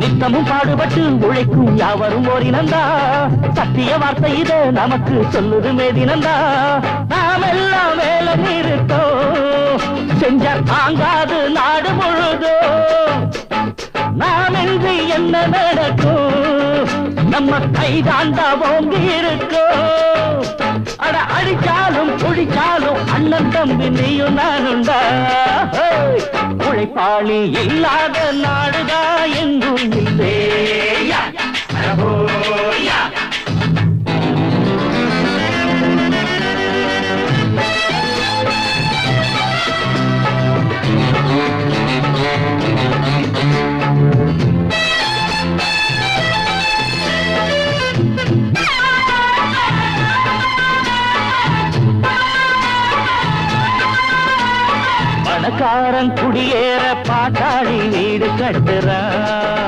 நித்தமும் பாடுபட்டு உழைக்கும் யாவரும் ஓரினந்தா சத்திய வார்த்தை இத நமக்கு சொல்லுது மேதினந்தா நாம் எல்லாம் வேலை இருக்கோம் செஞ்ச தாங்காது நாடு முழுதோ நாம் இன்றி என்ன நடக்கும் நம்ம கைதாண்டா ஓங்கி இருக்கோம் அட அடிச்சாலும் குடிச்சாலும் அண்ணன் தம்பி நீயும் நானுண்டா உழைப்பாளி இல்லாத நாடுதா எங்கும் இல்லையா பணக்காரன் குடியேற பாட்டாளி வீடு கட்டுறான்